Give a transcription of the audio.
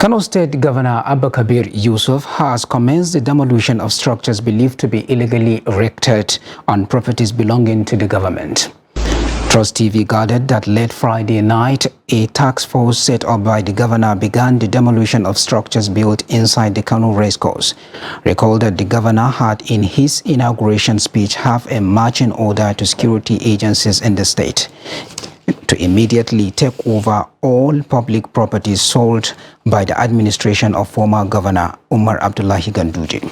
Kano State Governor Abba Kabir Yusuf has commenced the demolition of structures believed to be illegally erected on properties belonging to the government. Trust TV gathered that late Friday night, a task force set up by the governor began the demolition of structures built inside the KANO racecourse. Recall that the governor had in his inauguration speech have a marching order to security agencies in the state to immediately take over all public properties sold by the administration of former Governor Umar Abdullahi Ganduje.